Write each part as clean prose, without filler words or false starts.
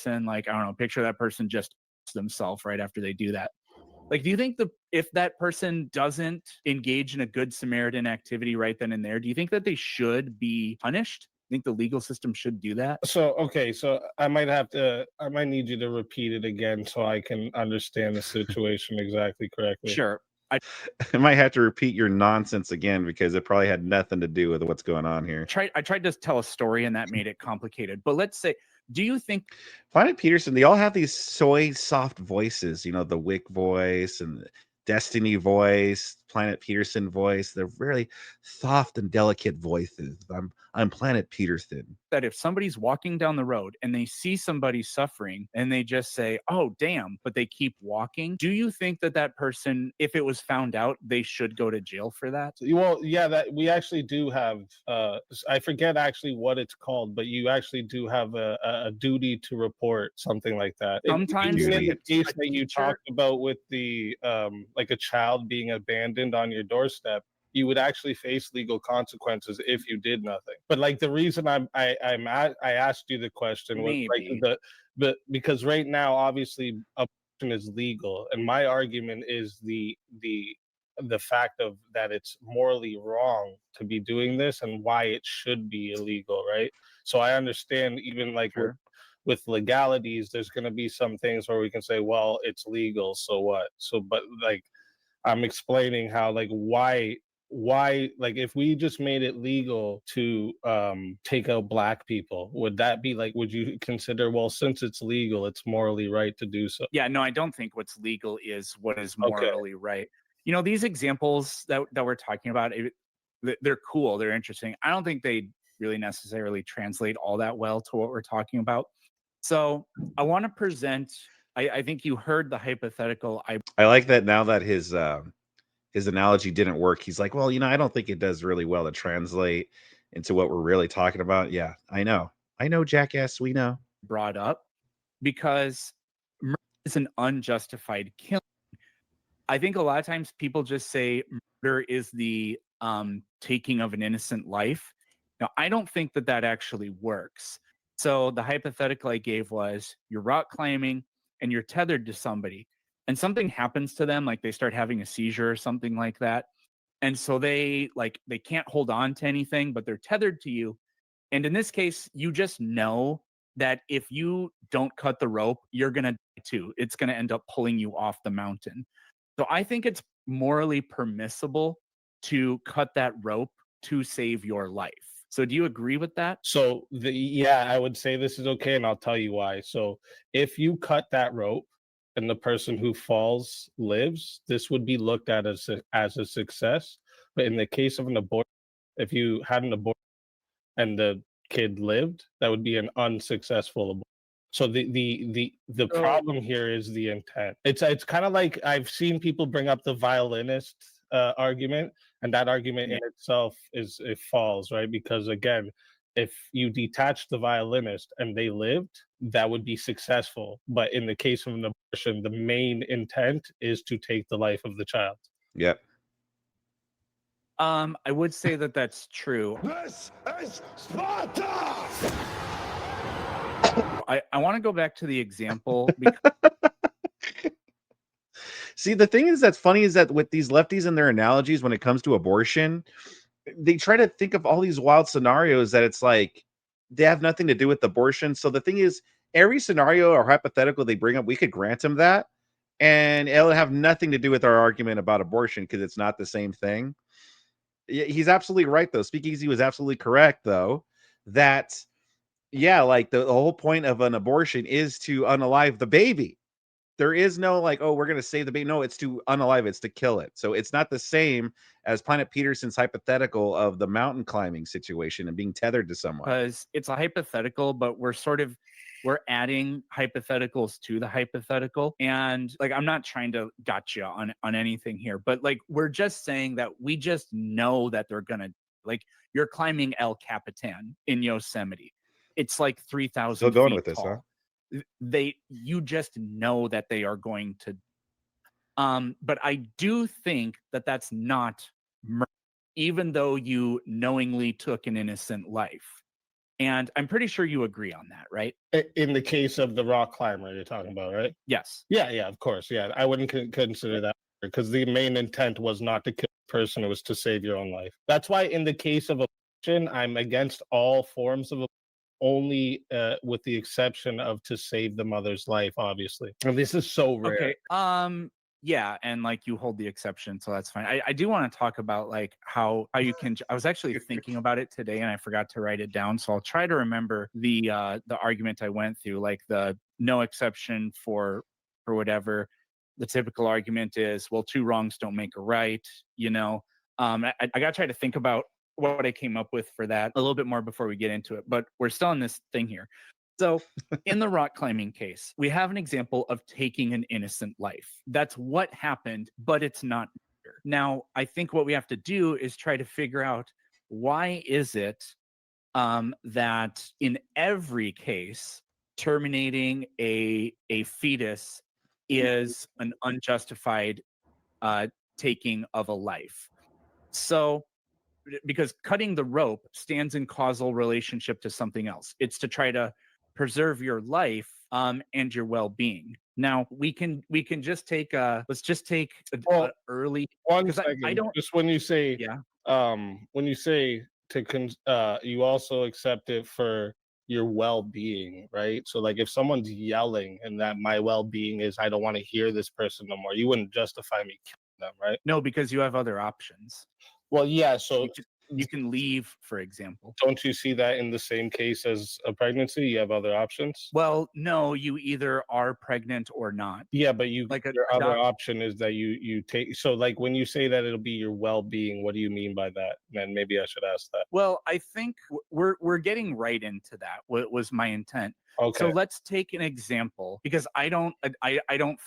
person, like, I don't know, picture that person just themselves right after they do that. Like, do you think if that person doesn't engage in a good Samaritan activity right then and there, do you think that they should be punished? I think the legal system should do that. So, okay, so I might need you to repeat it again so I can understand the situation exactly correctly. Sure. I I might have to repeat your nonsense again because it probably had nothing to do with what's going on here. tried to tell a story and that made it complicated. But let's say, do you think Planet Peterson, they all have these soy soft voices, you know, the Wick voice and the Destiny voice, Planet Peterson voice. They're really soft and delicate voices. I'm Planet Peterson. that if somebody's walking down the road and they see somebody suffering and they just say, "Oh, damn," but they keep walking, do you think that that person, if it was found out, they should go to jail for that? Well, yeah, that we actually do have. I forget actually what it's called, but you actually do have a duty to report something like that. Sometimes Even in the it's case a that you teacher. talked about with the like a child being abandoned on your doorstep, you would actually face legal consequences if you did nothing. But like the reason I asked you the question was like Maybe. but because right now obviously abortion is legal, and my argument is the fact of that it's morally wrong to be doing this and why it should be illegal, right? So I understand even like Sure. with legalities, there's going to be some things where we can say, well, it's legal, so what? So, but like I'm explaining how like why like if we just made it legal to take out black people, would that be like, would you consider, well, since it's legal, it's morally right to do so? Yeah, no, I don't think what's legal is what is Okay. morally right. You know, these examples that we're talking about, they're cool, they're interesting. I don't think they really necessarily translate all that well to what we're talking about. So I want to present. I think you heard the hypothetical. I like that now that his analogy didn't work. He's like, well, you know, I don't think it does really well to translate into what we're really talking about. Yeah, I know. I know, jackass. We know. brought up because murder is an unjustified killing. I think a lot of times people just say murder is the taking of an innocent life. Now, I don't think that that actually works. So the hypothetical I gave was you're rock climbing and you're tethered to somebody, and something happens to them, like they start having a seizure or something like that. And so they can't hold on to anything, but they're tethered to you. And in this case, you just know that if you don't cut the rope, you're gonna die too. It's gonna end up pulling you off the mountain. So I think it's morally permissible to cut that rope to save your life. So do you agree with that? So yeah, I would say this is okay, and I'll tell you why. So if you cut that rope and the person who falls lives, this would be looked at as a success. But in the case of an abortion, if you had an abortion and the kid lived, that would be an unsuccessful abortion. So the So problem here is the intent. It's kind of like I've seen people bring up the violinist argument, and that argument yeah, in itself is it falls, right? Because again, if you detach the violinist and they lived, that would be successful. But in the case of an abortion, the main intent is to take the life of the child. Yep. I would say that that's true. This is Sparta! I want to go back to the example because See, the thing is that's funny is that with these lefties and their analogies when it comes to abortion, they try to think of all these wild scenarios that it's like they have nothing to do with abortion. So the thing is, every scenario or hypothetical they bring up, we could grant them that, and it'll have nothing to do with our argument about abortion because it's not the same thing. He's absolutely right, though. SpeakeaZy was absolutely correct, though, that yeah, like the whole point of an abortion is to unalive the baby. There is no like, oh, we're gonna save the baby. No, it's to unalive, it's to kill it. So it's not the same as Planet Peterson's hypothetical of the mountain climbing situation and being tethered to someone. it's a hypothetical, but we're adding hypotheticals to the hypothetical. And like I'm not trying to gotcha on anything here, but like we're just saying that we just know that they're gonna like you're climbing El Capitan in Yosemite. It's like Still 3,000 going feet with this, huh? tall. You just know that they are going to but I do think that that's not murder, even though you knowingly took an innocent life. And I'm pretty sure you agree on that, right? In the case of the rock climber you're talking about, right? Yes. Yeah, of course. Yeah, I wouldn't consider that because the main intent was not to kill the person; it was to save your own life. That's why, in the case of abortion, I'm against all forms of abortion, only with the exception of to save the mother's life. Obviously, and this is so rare. Okay. Yeah, and like you hold the exception, so that's fine. I do want to talk about like how you can. I was actually thinking about it today, and I forgot to write it down, so I'll try to remember the argument I went through, like the no exception for whatever. The typical argument is, well, two wrongs don't make a right. I got to try to think about what I came up with for that a little bit more before we get into it, but we're still in this thing here. So, in the rock climbing case, we have an example of taking an innocent life. That's what happened, but it's not murder. Now, I think what we have to do is try to figure out why is it that in every case, terminating a fetus is an unjustified taking of a life. So, because cutting the rope stands in causal relationship to something else. It's to try to preserve your life and your well-being. Now we can just take let's just take a early One because second, I don't just when you say when you say you also accept it for your well-being, right? So like if someone's yelling and that my well-being is I don't want to hear this person no more, you wouldn't justify me killing them, right? no, because you have other options. Well, yeah, so You can leave, for example. don't you see that in the same case as a pregnancy? You have other options? Well, no, you either are pregnant or not. Yeah, but Like your other option is that you take so like when you say that it'll be your well-being, what do you mean by that? And maybe I should ask that. Well, I think we're getting right into that. What was my intent? Okay. So let's take an example because I don't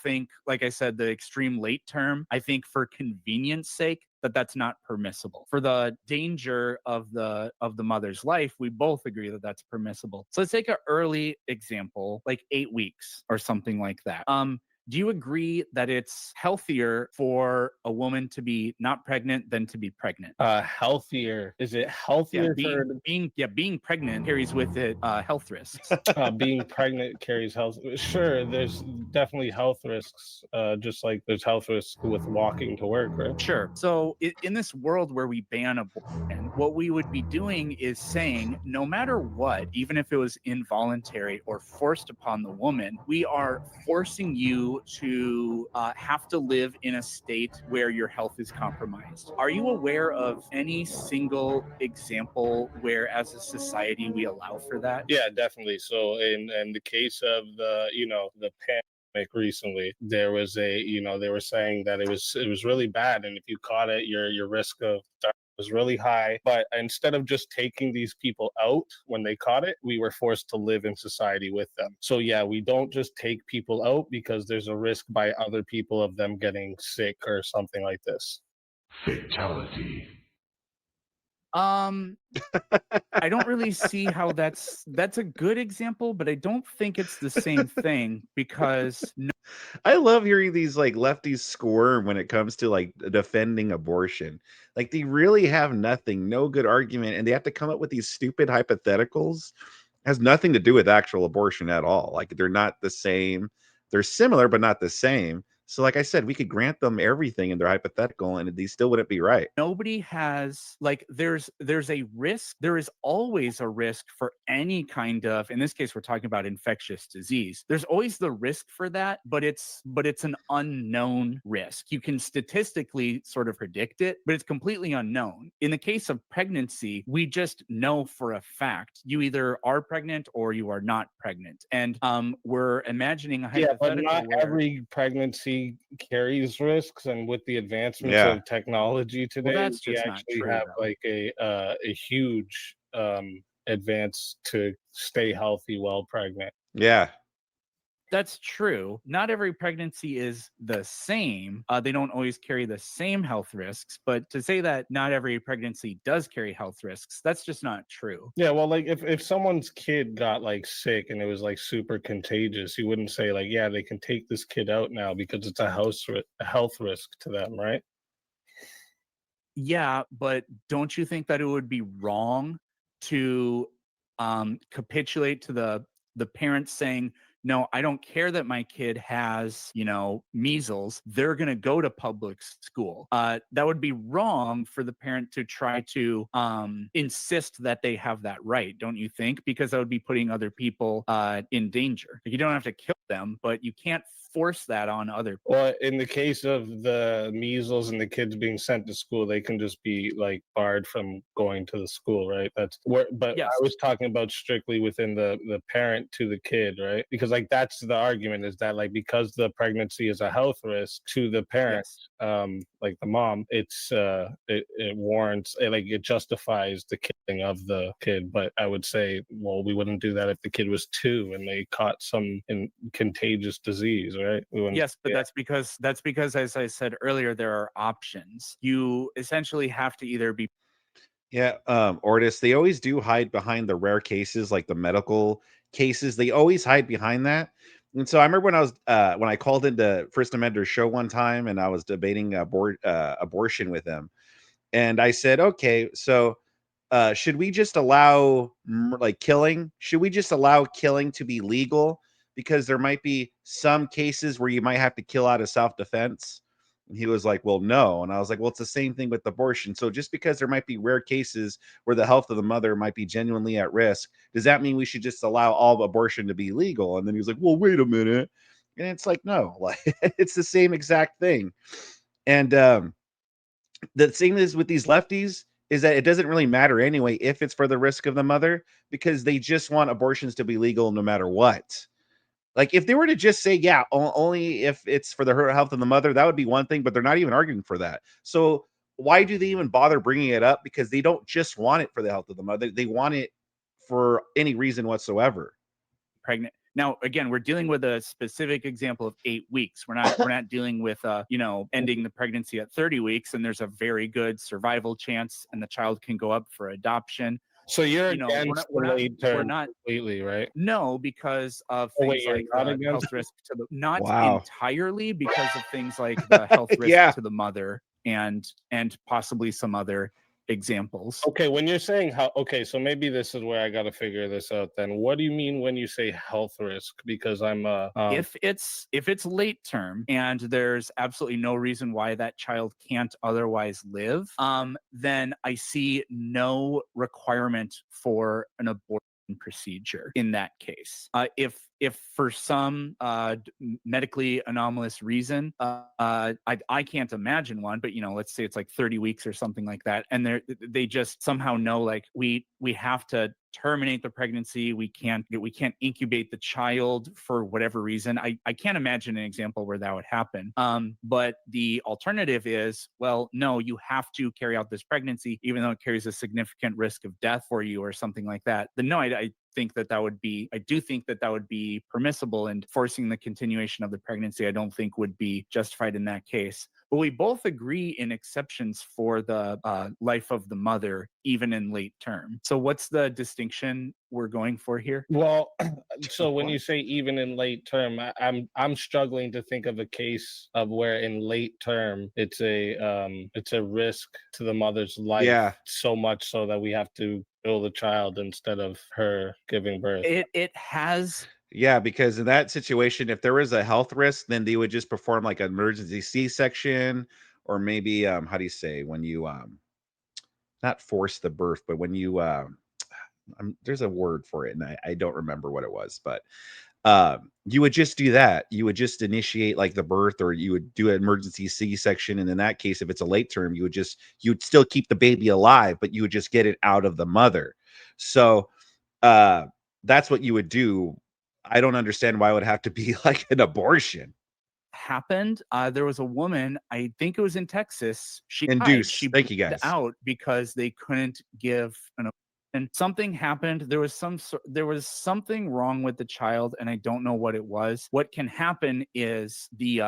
think, like I said, the extreme late term. I think for convenience sake that's not permissible. For the danger of the mother's life, we both agree that that's permissible. So let's take an early example, like 8 weeks or something like that. Do you agree that it's healthier for a woman to be not pregnant than to be pregnant? Healthier. Is it healthier for being pregnant carries with it health risks. Being pregnant carries health? Sure, there's definitely health risks, just like there's health risks with walking to work, right? Sure. So in this world where we ban abortion, what we would be doing is saying, no matter what, even if it was involuntary or forced upon the woman, we are forcing you to have to live in a state where your health is compromised. Are you aware of any single example where, as a society, we allow for that? Yeah, definitely. So in the case of the the pandemic recently, there was they were saying that it was really bad, and if you caught it, your risk of death was really high. But instead of just taking these people out when they caught it, we were forced to live in society with them. So yeah, we don't just take people out because there's a risk by other people of them getting sick or something like this. Fatality. I don't really see how that's a good example, but I don't think it's the same thing because I love hearing these like lefties squirm when it comes to like defending abortion. Like they really have nothing, no good argument, and they have to come up with these stupid hypotheticals. Has nothing to do with actual abortion at all. Like they're not the same. They're similar, but not the same. So, like I said, we could grant them everything in their hypothetical, and these still wouldn't be right. nobody has like there's a risk. There is always a risk for any kind of, in this case we're talking about infectious disease. There's always the risk for that, but it's an unknown risk. You can statistically sort of predict it, but it's completely unknown. In the case of pregnancy, we just know for a fact you either are pregnant or you are not pregnant. And we're imagining a hypothetical but not where every pregnancy carries risks, and with the advancements Yeah. of technology today, that's we just not actually true, have though. like a huge advance to stay healthy while pregnant. Yeah. That's true. Not every pregnancy is the same. They don't always carry the same health risks, but to say that not every pregnancy does carry health risks, that's just not true. Yeah, well, like if someone's kid got like sick and it was like super contagious, you wouldn't say like, yeah, they can take this kid out now because it's a health risk to them, right? Yeah, but don't you think that it would be wrong to capitulate to the parents saying, no, I don't care that my kid has, measles. They're going to go to public school. That would be wrong for the parent to try to insist that they have that right, don't you think? Because that would be putting other people in danger. You don't have to kill them, but you can't force that on other people. Well, in the case of the measles and the kids being sent to school, they can just be like barred from going to the school, right? That's where, but Yes. I was talking about strictly within the parent to the kid, right? Because like that's the argument, is that like because the pregnancy is a health risk to the parent, Yes. like the mom, it's it warrants it justifies the killing of the kid. But I would say, well, we wouldn't do that if the kid was 2 and they caught some contagious disease, right? Yes, but that's because as I said earlier, there are options. You essentially have to either be Yeah, Ortis, they always do hide behind the rare cases, like the medical cases. They always hide behind that. And so I remember when I was when I called into First Amendment show one time and I was debating abortion with them. And I said, okay, so should we just allow like killing? Should we just allow killing to be legal? Because there might be some cases where you might have to kill out of self-defense. And he was like, well, no. And I was like, well, it's the same thing with abortion. So just because there might be rare cases where the health of the mother might be genuinely at risk, does that mean we should just allow all abortion to be legal? And then he was like, well, wait a minute. And it's like, no, like it's the same exact thing. And the thing is with these lefties is that it doesn't really matter anyway if it's for the risk of the mother, because they just want abortions to be legal no matter what. Like if they were to just say, yeah, only if it's for the health of the mother, that would be one thing, but they're not even arguing for that. So why do they even bother bringing it up? Because they don't just want it for the health of the mother. They want it for any reason whatsoever. pregnant. Now, again, we're dealing with a specific example of 8 weeks. We're not dealing with ending the pregnancy at 30 weeks, and there's a very good survival chance, and the child can go up for adoption. So you're against the late term completely, right? No, because of Oh, wait, things you're like not the against health risk to the not Wow. entirely because of things like the health risk Yeah. to the mother and possibly some other examples. Okay, when you're saying how, okay, so maybe this is where I got to figure this out then. What do you mean when you say health risk? Because I'm if it's late term and there's absolutely no reason why that child can't otherwise live, then I see no requirement for an abortion procedure in that case. If for some medically anomalous reason, I can't imagine one, but let's say it's like 30 weeks or something like that, and they just somehow know like we have to terminate the pregnancy. We can't incubate the child for whatever reason. I can't imagine an example where that would happen. But the alternative is, well, no, you have to carry out this pregnancy, even though it carries a significant risk of death for you or something like that. Then no, I think that would be permissible, and forcing the continuation of the pregnancy I don't think would be justified in that case. But we both agree in exceptions for the life of the mother, even in late term. So what's the distinction we're going for here? well, so when you say even in late term, I'm struggling to think of a case of where in late term it's a risk to the mother's life, Yeah. so much so that we have to kill the child instead of her giving birth. It has. Yeah, because in that situation, if there was a health risk, then they would just perform like an emergency C-section, or maybe how do you say when you not force the birth, but when you there's a word for it, and I don't remember what it was, but you would just do that. You would just initiate like the birth, or you would do an emergency C-section, and in that case, if it's a late term, you'd still keep the baby alive, but you would just get it out of the mother. So that's what you would do. I don't understand why it would have to be like an abortion. Happened. There was a woman, I think it was in Texas. She died. Induce. She Thank you, bled guys. out because they couldn't give an abortion. Something happened. There was something wrong with the child, and I don't know what it was. What can happen is the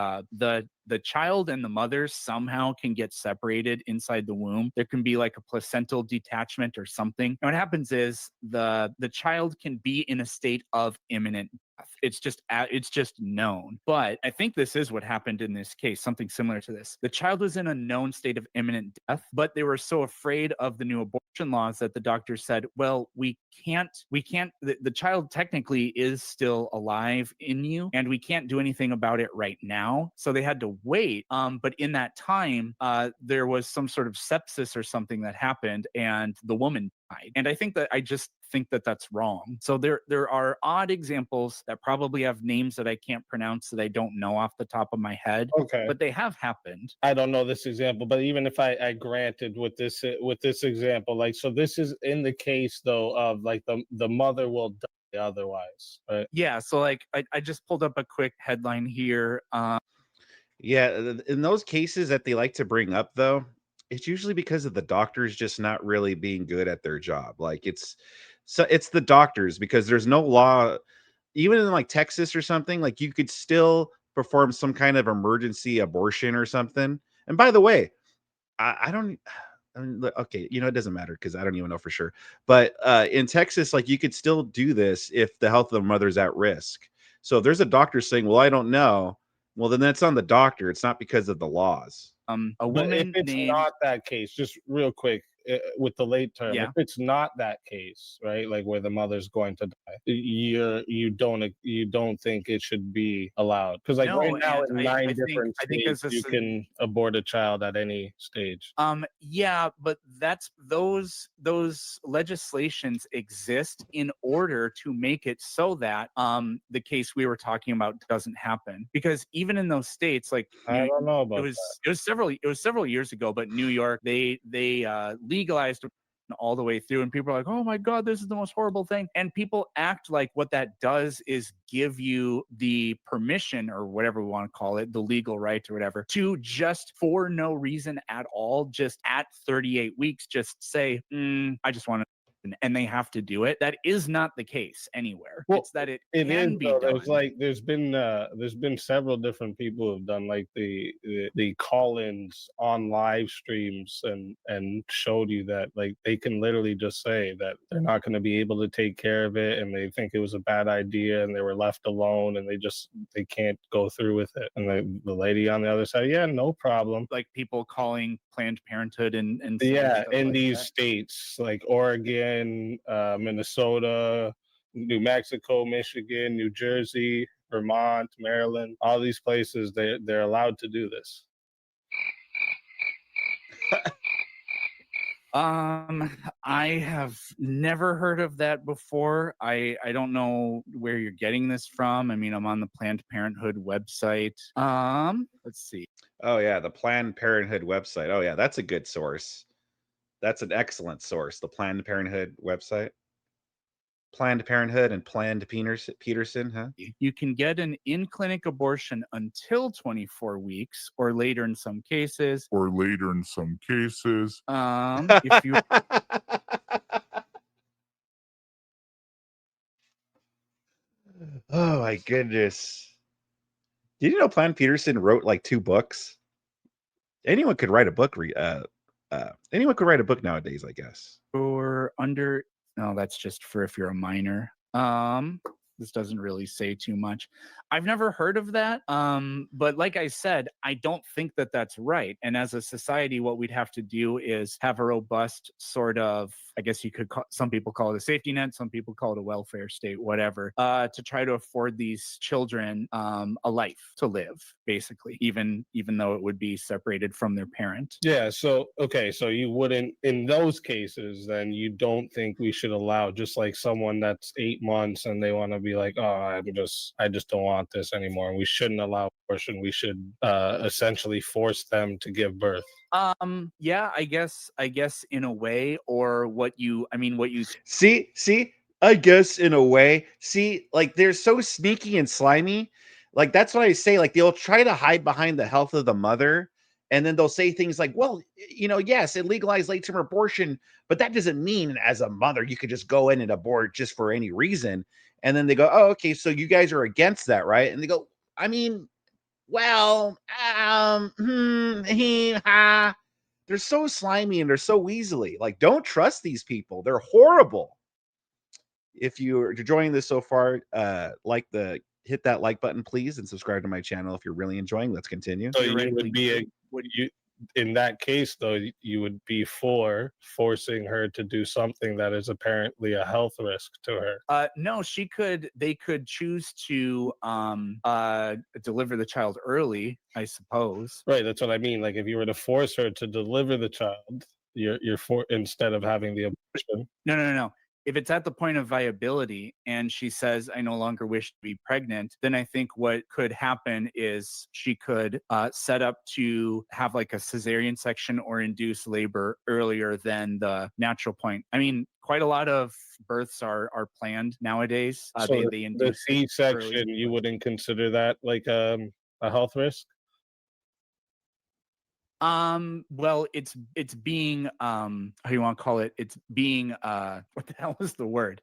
the child and the mother somehow can get separated inside the womb. There can be like a placental detachment or something. And what happens is the child can be in a state of imminent death. It's just known. But I think this is what happened in this case, something similar to this. The child was in a known state of imminent death, but they were so afraid of the new abortion laws that the doctor said, well, we can't, the child technically is still alive in you, and we can't do anything about it right now. So they had to wait. But in that time, there was some sort of sepsis or something that happened, and the woman died. And I think that that's wrong. So there are odd examples that probably have names that I can't pronounce, that I don't know off the top of my head. Okay. But they have happened. I don't know this example, but even if I granted with this example, like, so this is in the case though of like the mother will die otherwise, right? Yeah. So like I just pulled up a quick headline here. Yeah, in those cases that they like to bring up, though, it's usually because of the doctors just not really being good at their job. Like it's the doctors, because there's no law, even in like Texas or something. Like you could still perform some kind of emergency abortion or something. And by the way, I don't. I mean, okay, it doesn't matter because I don't even know for sure. But in Texas, like you could still do this if the health of the mother's at risk. So if there's a doctor saying, "Well, I don't know," well, then that's on the doctor. It's not because of the laws. A But if woman it's named not that case, just real quick, with the late term, Yeah. if it's not that case, right, like where the mother's going to die, you don't think it should be allowed, because like right No, now and in nine different I think states as a you can abort a child at any stage. Yeah, but that's those legislations exist in order to make it so that the case we were talking about doesn't happen. Because even in those states, like I don't know about it was several years ago, but New York, they legalized all the way through, and people are like, oh my god, this is the most horrible thing. And people act like what that does is give you the permission, or whatever we want to call it, the legal right or whatever, to just for no reason at all, just at 38 weeks, just say, I just want to, and they have to do it. That is not the case anywhere. Well, it's that it It can is be though. done. There's been several different people who've done like the call-ins on live streams and showed you that like they can literally just say that they're not going to be able to take care of it, and they think it was a bad idea, and they were left alone, and they can't go through with it. And the lady on the other side, yeah, no problem. Like people calling Planned Parenthood and Yeah, stuff in like these that. states like Oregon, Minnesota, New Mexico, Michigan, New Jersey, Vermont, Maryland, all these places, they're allowed to do this. I have never heard of that before. I don't know where you're getting this from. I mean, I'm on the Planned Parenthood website. Let's see. Oh yeah, the Planned Parenthood website. Oh yeah, that's a good source. That's an excellent source. The Planned Parenthood website. Planned Parenthood and Planned Peterson, huh? You can get an in-clinic abortion until 24 weeks or later in some cases. If you Oh my goodness. Did you know Planned Peterson wrote like 2 books? Anyone could write a book. Anyone could write a book nowadays, I guess. or under, no, that's just for if you're a minor. This doesn't really say too much. I've never heard of that. But like I said, I don't think that that's right. And as a society, what we'd have to do is have a robust sort of, I guess you could call, some people call it a safety net, some people call it a welfare state, whatever, to try to afford these children a life to live, basically, even though it would be separated from their parent. Yeah, so okay, so you wouldn't, in those cases, then you don't think we should allow just like someone that's 8 months and they want to be like, oh, I just don't want this anymore. We shouldn't allow abortion. We should essentially force them to give birth. Yeah, I guess in a way, or what you See, I guess in a way. See, like they're so sneaky and slimy. Like that's what I say. Like they'll try to hide behind the health of the mother, and then they'll say things like, "Well, yes, it legalized late-term abortion, but that doesn't mean as a mother you could just go in and abort just for any reason." And then they go, "Oh, okay, so you guys are against that, right?" And they go, "I mean, well, he, ha. They're so slimy and they're so weaselly. Like, don't trust these people. They're horrible. If you're enjoying this so far, hit that like button, please, and subscribe to my channel if you're really enjoying. Let's continue. So you Theoretically, would be you in that case though, you would be for forcing her to do something that is apparently a health risk to her. No, they could choose to deliver the child early, I suppose. Right, that's what I mean. Like if you were to force her to deliver the child, you're for instead of having the abortion. No. If it's at the point of viability and she says, I no longer wish to be pregnant, then I think what could happen is she could set up to have like a cesarean section or induce labor earlier than the natural point. I mean, quite a lot of births are planned nowadays. So They the induce it C-section, early. you wouldn't consider that like a health risk? Well, it's being how you want to call it? It's being what the hell is the word?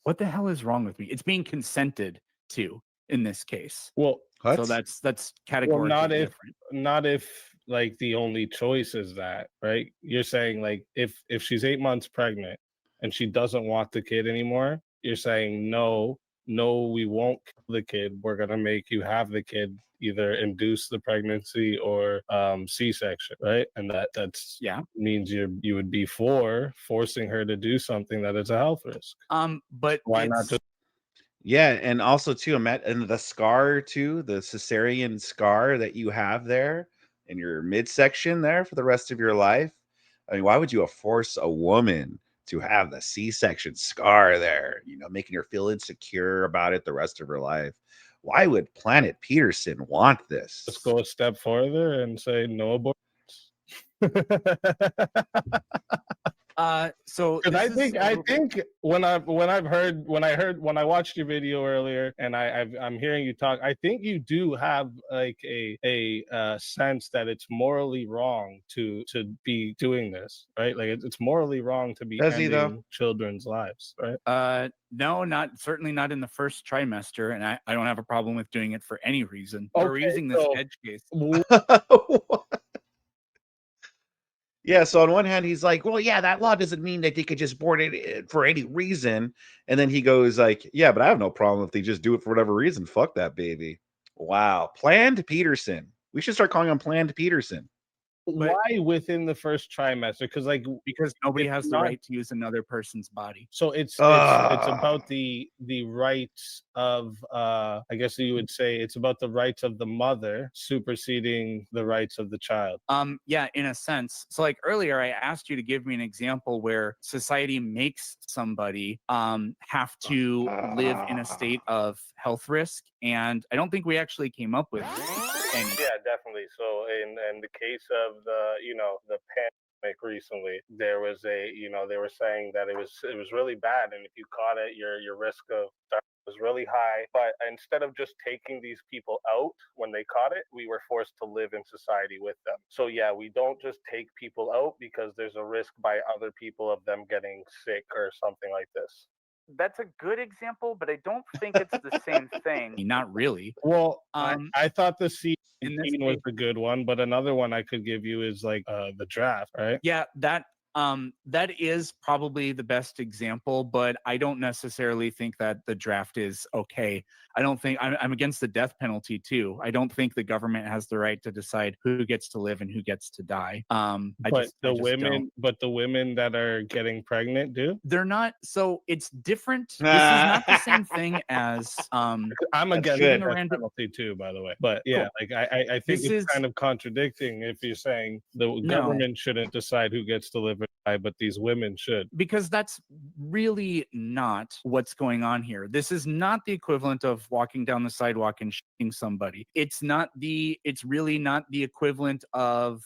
What the hell is wrong with me? It's being consented to in this case. Well, So that's categorically different. not if like the only choice is that, right? You're saying like if she's 8 months pregnant and she doesn't want the kid anymore, you're saying no, we won't kill the kid. We're gonna make you have the kid, either induce the pregnancy or C-section, right? And that's means you would be for forcing her to do something that is a health risk. But Why not just Yeah, and also too, and the scar too, the cesarean scar that you have there in your midsection there for the rest of your life. I mean, why would you force a woman to have the C-section scar there? You know, making her feel insecure about it the rest of her life. Why would Planet Peterson want this? let's go a step further and say no abortions? So Because I think when I watched your video earlier and I'm hearing you talk, I think you do have like a sense that it's morally wrong to be doing this, right? Like it's morally wrong to be Does he, though? ending children's lives, right? No, certainly not in the first trimester, and I don't have a problem with doing it for any reason. We're Okay, using this so- edge case. Yeah, so on one hand, he's like, well, yeah, that law doesn't mean that they could just abort it for any reason. And then he goes like, yeah, but I have no problem if they just do it for whatever reason. Fuck that baby. Wow. Planned Peterson. We should start calling him Planned Peterson. Why within the first trimester? Because nobody it's has the not- right to use another person's body. So it's Ah. about the rights of I guess you would say it's about the rights of the mother superseding the rights of the child. Yeah, in a sense. So like earlier I asked you to give me an example where society makes somebody have to live in a state of health risk, and I don't think we actually came up with any. Yeah, definitely. So in the case of the pandemic recently, there was they were saying that it was really bad, and if you caught it, your risk of death was really high. But instead of just taking these people out when they caught it, we were forced to live in society with them. So yeah, we don't just take people out because there's a risk by other people of them getting sick or something like this. That's a good example, but I don't think it's the same thing. Not really. Well, I thought the C in this was case- a good one, but another one I could give you is like the draft, right? Yeah, that is probably the best example, but I don't necessarily think that the draft is okay. I don't think I'm against the death penalty too. I don't think the government has the right to decide who gets to live and who gets to die. But the women that are getting pregnant do. They're not. So it's different. This is not the same thing as I'm against good. the death penalty too, by the way. But yeah, like I think This is- kind of contradicting if you're saying the government shouldn't decide who gets to live or die, but these women should. because that's really not what's going on here. This is not the equivalent of walking down the sidewalk and shooting somebody. It's really not the equivalent of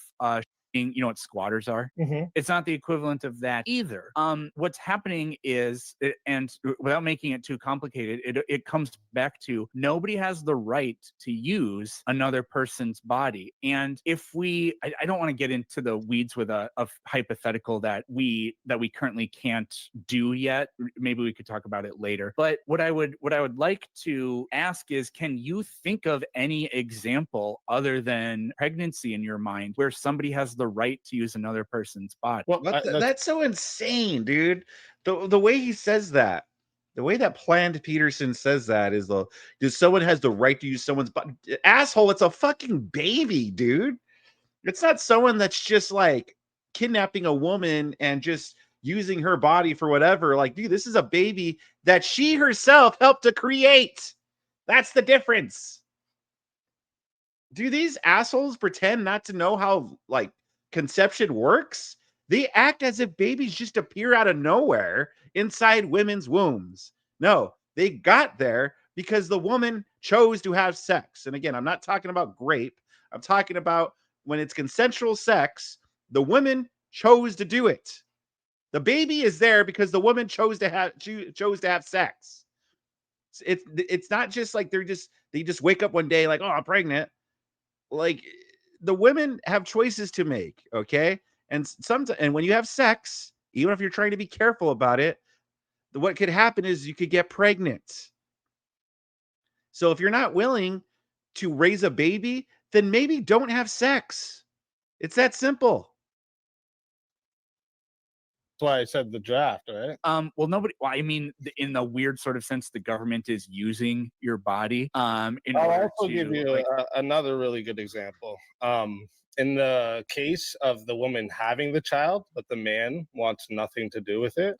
you know what squatters are? It's not the equivalent of that either. What's happening is, and without making it too complicated, it comes back to nobody has the right to use another person's body. And if I don't want to get into the weeds with a hypothetical that we currently can't do yet. Maybe we could talk about it later. But what I would like to ask is, can you think of any example other than pregnancy in your mind where somebody has the right to use another person's body? Well, That's so insane, dude. The way he says that, the way that planned Peterson says that is someone has the right to use someone's body. Asshole, it's a fucking baby, dude. It's not someone that's just like kidnapping a woman and just using her body for whatever. Like, dude, this is a baby that she herself helped to create. That's the difference. Do these assholes pretend not to know how like conception works? They act as if babies just appear out of nowhere inside women's wombs. No, they got there because the woman chose to have sex. And again, I'm not talking about rape. I'm talking about when it's consensual sex, the woman chose to do it. The baby is there because the woman chose to have sex. It's not just like they just wake up one day like, oh, I'm pregnant. Like, the women have choices to make, okay? And when you have sex, even if you're trying to be careful about it, what could happen is you could get pregnant. So if you're not willing to raise a baby, then maybe don't have sex. It's that simple. That's why I said the draft, right? Well, I mean, in the weird sort of sense, the government is using your body. I'll also give you another really good example. In the case of the woman having the child, but the man wants nothing to do with it,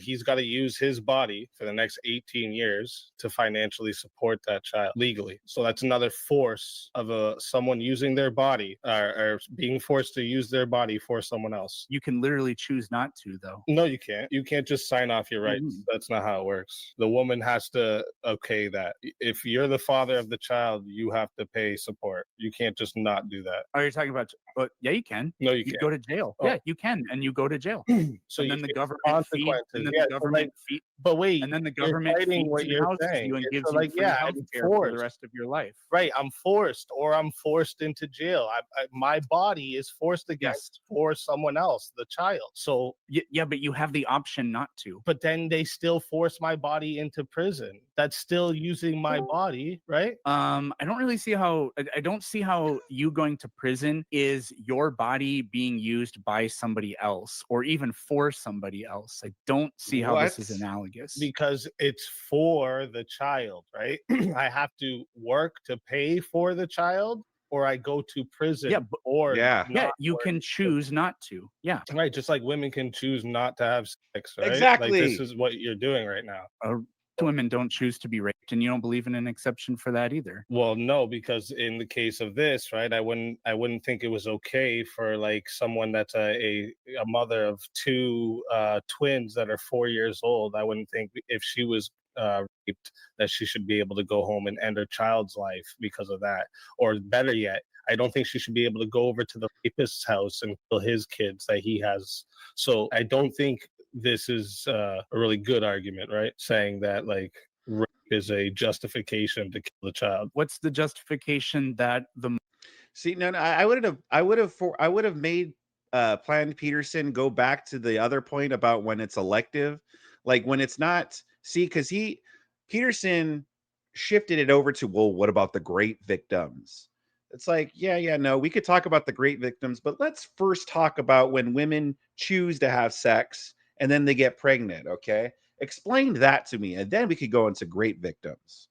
he's got to use his body for the next 18 years to financially support that child legally. So that's another force of someone using their body or being forced to use their body for someone else. You can literally choose not to, though. No, you can't. You can't just sign off your rights. Mm-hmm. That's not how it works. The woman has to okay that. If you're the father of the child, you have to pay support. You can't just not do that. Are you talking about? But yeah, you can. No, you can't. Go to jail. Oh. Yeah, you can, and you go to jail. So and then the government feeds. But wait, and then the government feeds what and you're houses saying. you and gives So you like, free yeah, health I'm care for the forced. rest of your life. Right, I'm forced into jail. My body is forced against for someone else, the child. So yeah, but you have the option not to. But then they still force my body into prison. That's still using my body, right? I don't really see how. I don't see how you going to prison is your body being used by somebody else or even for somebody else. I don't see how this is analogous. Because it's for the child, right? I have to work to pay for the child, or I go to prison. You can choose not to. Yeah, right. Just like women can choose not to have sex, right? Exactly. Like this is what you're doing right now. Women don't choose to be raped, and you don't believe in an exception for that either. Well, no, because in the case of this, right, I wouldn't think it was okay for like someone that's a mother of two twins that are 4 years old. I wouldn't think if she was raped that she should be able to go home and end her child's life because of that. Or better yet, I don't think she should be able to go over to the rapist's house and kill his kids that he has. So I don't think this is a really good argument, right? Saying that like rape is a justification to kill the child. What's the justification that the I would have made Planned Peterson go back to the other point about when it's elective, like when it's not. See, because Peterson shifted it over to, well, what about the great victims? It's like, no, we could talk about the great victims, but let's first talk about when women choose to have sex and then they get pregnant. Okay, explain that to me, and then we could go into great victims.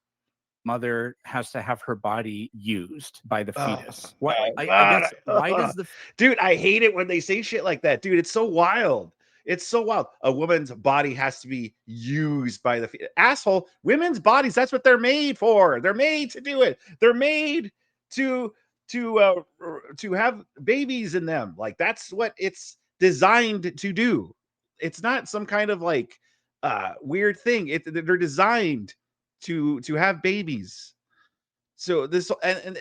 Mother has to have her body used by the fetus. Why does the dude? I hate it when they say shit like that, dude. It's so wild. It's so wild. A woman's body has to be used by the asshole. Women's bodies, that's what they're made for. They're made to do it. They're made to have babies in them. Like that's what it's designed to do. It's not some kind of like weird thing. They're designed to have babies. So this and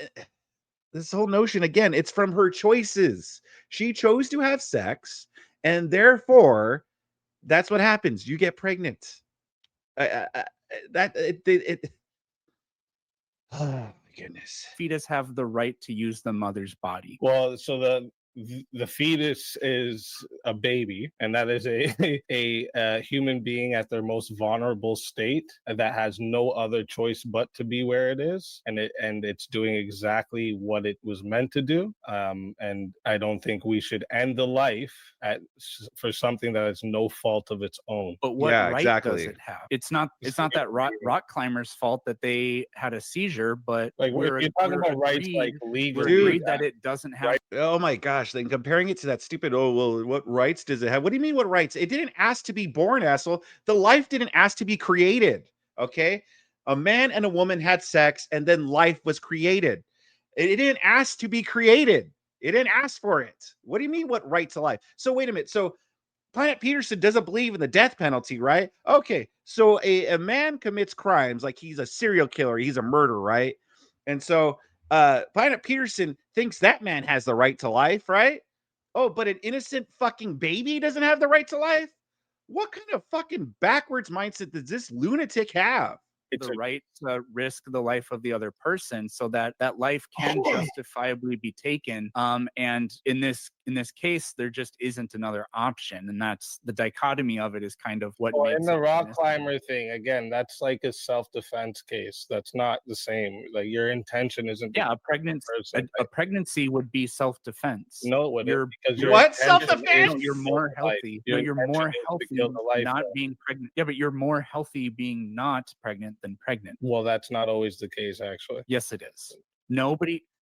This whole notion, again, it's from her choices. She chose to have sex, and therefore, that's what happens. You get pregnant. That it oh my goodness. Fetus have the right to use the mother's body. Well, so the fetus is a baby, and that is a human being at their most vulnerable state that has no other choice but to be where it is, and it's doing exactly what it was meant to do. And I don't think we should end the life for something that is no fault of its own. But what Yeah, right exactly. does it have? It's not that rock climber's fault that they had a seizure, but Like you're talking about rights like we're legally. agreed that it doesn't have Right. Oh my gosh, then comparing it to that stupid, oh, well, what rights does it have? What do you mean, what rights? It didn't ask to be born, asshole. The life didn't ask to be created. Okay. A man and a woman had sex, and then life was created. It didn't ask to be created. It didn't ask for it. What do you mean, what right to life? So, wait a minute. So, Planet Peterson doesn't believe in the death penalty, right? Okay. So, a man commits crimes like he's a serial killer, he's a murderer, right? And so, Planet Peterson thinks that man has the right to life, right? Oh, but an innocent fucking baby doesn't have the right to life? What kind of fucking backwards mindset does this lunatic have? It's the right to risk the life of the other person so that that life can justifiably be taken. And in this case, there just isn't another option, and that's the dichotomy of it is kind of what Well, makes in the it rock innocent. climber thing, again, that's like a self-defense case. That's not the same. Like your intention isn't to Yeah, kill the person. a pregnancy would be self-defense. No, it wouldn't, You're because your What? intention is Self-defense? no, to you're kill more the life. healthy. Your No, you're intention more is to healthy kill the life. not being pregnant. Yeah, but you're more healthy being not pregnant than pregnant. Well, that's not always the case, actually. Yes, it is.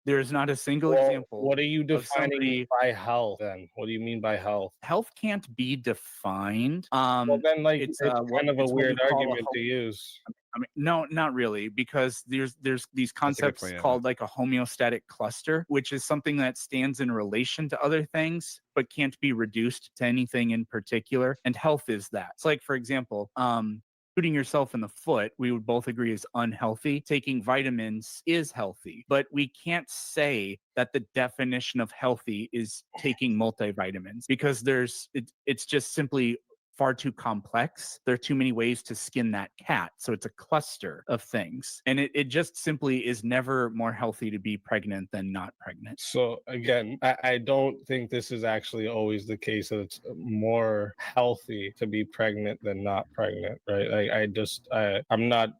There's not a single Well, example. what are you of somebody- defining by health then? What do you mean by health? Health can't be defined. Well, then, like, it's what- kind of a it's what we weird call a argument ho- to use. I mean, no, not really, because there's these concepts point, yeah. called like a homeostatic cluster, which is something that stands in relation to other things but can't be reduced to anything in particular. And health is that. It's like, for example, shooting yourself in the foot, we would both agree is unhealthy. Taking vitamins is healthy, but we can't say that the definition of healthy is taking multivitamins because it's just simply far too complex. There are too many ways to skin that cat. So it's a cluster of things. And it just simply is never more healthy to be pregnant than not pregnant. So again, I don't think this is actually always the case that it's more healthy to be pregnant than not pregnant, right? Like I'm not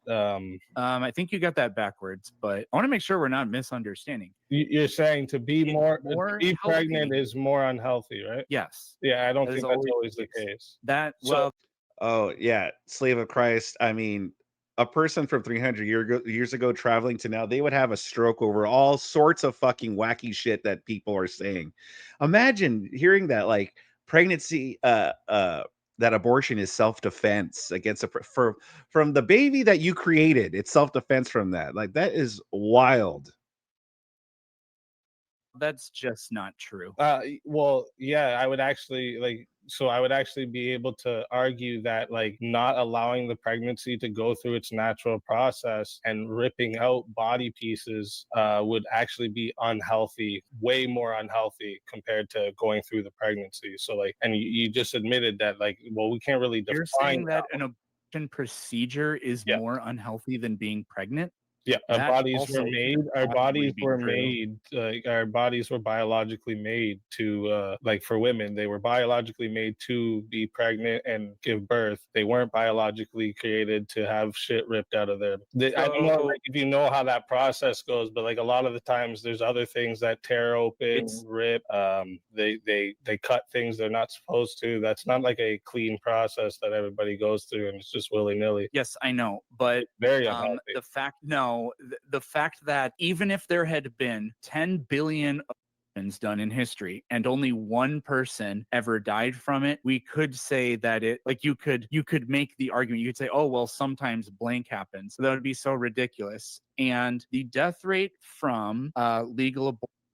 I think you got that backwards, but I want to make sure we're not misunderstanding. you're saying to be It's more more to be pregnant healthy. is more unhealthy, right? Yes. Yeah, I don't That is think that's always always the the case. case. That So- well, Oh, yeah. Slave of Christ. I mean, a person from 300 years ago traveling to now, they would have a stroke over all sorts of fucking wacky shit that people are saying. Imagine hearing that, like, pregnancy, that abortion is self-defense against from the baby that you created. It's self-defense from that. Like, that is wild. that's just not true. Well, yeah, I would actually I would actually be able to argue that like not allowing the pregnancy to go through its natural process and ripping out body pieces would actually be unhealthy, way more unhealthy compared to going through the pregnancy. So like, and you just admitted that like, well, we can't really You're define saying that an abortion procedure is Yeah. more unhealthy than being pregnant? Yeah, our That bodies also were made. can't Our possibly bodies be were true. made. Our bodies were biologically made to, like for women, they were biologically made to be pregnant and give birth. They weren't biologically created to have shit ripped out of them. I don't know like, if you know how that process goes, but like a lot of the times, there's other things that tear open, rip. They cut things they're not supposed to. That's not like a clean process that everybody goes through, and it's just willy nilly. Yes, I know, but Very unhealthy. the fact that even if there had been 10 billion abortions done in history and only one person ever died from it, we could say that it like you could make the argument. You could say, oh well, sometimes blank happens. That would be so ridiculous. And the death rate from legal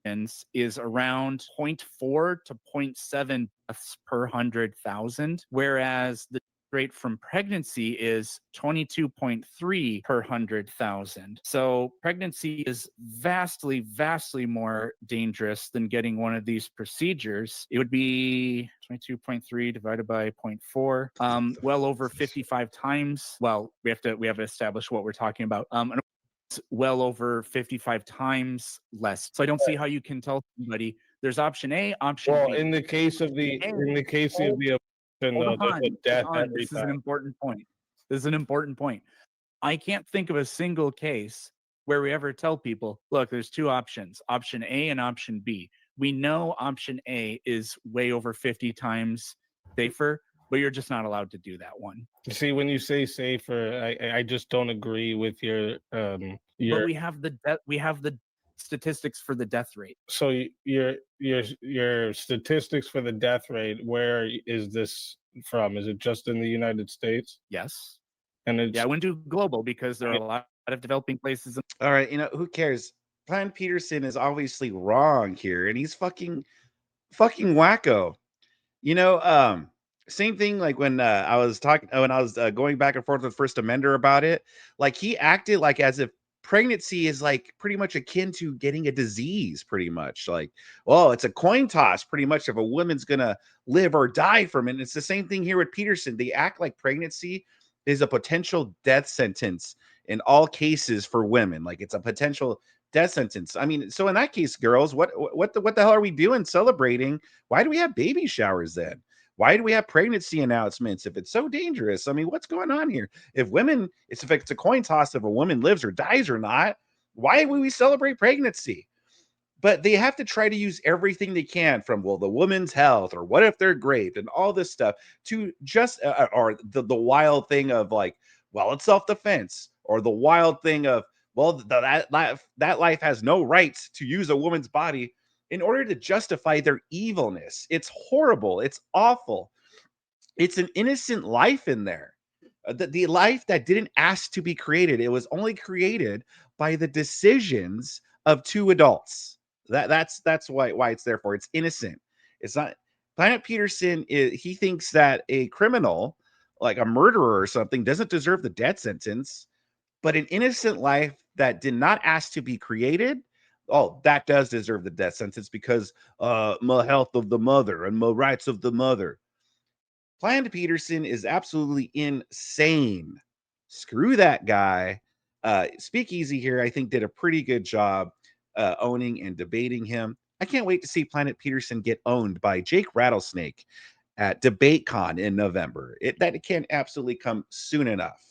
abortions is around 0.4 to 0.7 deaths per 100,000, whereas the rate from pregnancy is 22.3 per 100,000. So pregnancy is vastly, vastly more dangerous than getting one of these procedures. It would be 22.3 divided by 0.4, well over 55 times. Well, we have to establish what we're talking about. And it's well over 55 times less. So I don't see how you can tell somebody there's option A, option Well, B. in the case of the abortion, Hold there's a death on. every This is an time. important point. This is an important point. I can't think of a single case where we ever tell people, look, there's two options, option A and option B. We know option A is way over 50 times safer, but you're just not allowed to do that one. See, when you say safer, I just don't agree with your But we have the statistics for the death rate. so your statistics for the death rate, where is this from? Is it just in the United States? Yes. And it's Yeah, I wouldn't do global because there are a lot of developing places. All right, who cares? Plan Peterson is obviously wrong here, and he's fucking wacko. Same thing like when I was talking when I was going back and forth with First Amender about it. Like he acted like as if pregnancy is like pretty much akin to getting a disease, pretty much. Like, well, it's a coin toss, pretty much, if a woman's gonna live or die from it. And it's the same thing here with Peterson. They act like pregnancy is a potential death sentence in all cases for women. Like it's a potential death sentence. I mean, so in that case, girls, what the hell are we doing celebrating? Why do we have baby showers then? Why do we have pregnancy announcements if it's so dangerous? I mean, what's going on here? If it's a coin toss if a woman lives or dies or not, why would we celebrate pregnancy? But they have to try to use everything they can, from, well, the woman's health, or what if they're raped, and all this stuff, to just or the wild thing of like, well, it's self-defense, or the wild thing of, well, that life has no rights to use a woman's body, in order to justify their evilness. It's horrible. It's awful. It's an innocent life in there. The life that didn't ask to be created. It was only created by the decisions of two adults. That's why it's there for. It's innocent. It's not. Planet Peterson he thinks that a criminal, like a murderer or something, doesn't deserve the death sentence, but an innocent life that did not ask to be created, oh, that does deserve the death sentence, because my health of the mother and my rights of the mother. Planned Peterson is absolutely insane. Screw that guy. SpeakeaZy here, I think, did a pretty good job owning and debating him. I can't wait to see Planet Peterson get owned by Jake Rattlesnake at DebateCon in November. It can't absolutely come soon enough.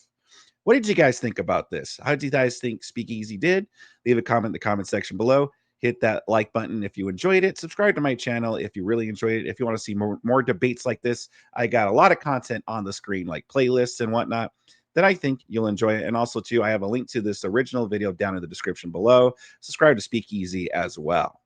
What did you guys think about this? How did you guys think SpeakeaZy did? Leave a comment in the comment section below. Hit that like button if you enjoyed it. Subscribe to my channel if you really enjoyed it. If you want to see more debates like this, I got a lot of content on the screen, like playlists and whatnot, that I think you'll enjoy it. And also, too, I have a link to this original video down in the description below. Subscribe to SpeakeaZy as well.